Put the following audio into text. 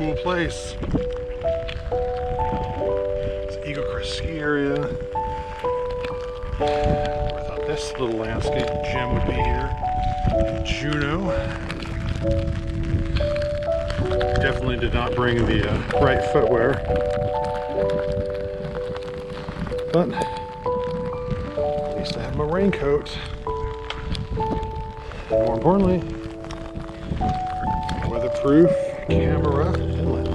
cool place. It's Eaglecrest ski area. I thought this little landscape gem would be here. Juneau. Definitely did not bring the right footwear. But at least I have my raincoat. And more importantly, weatherproof camera and lens.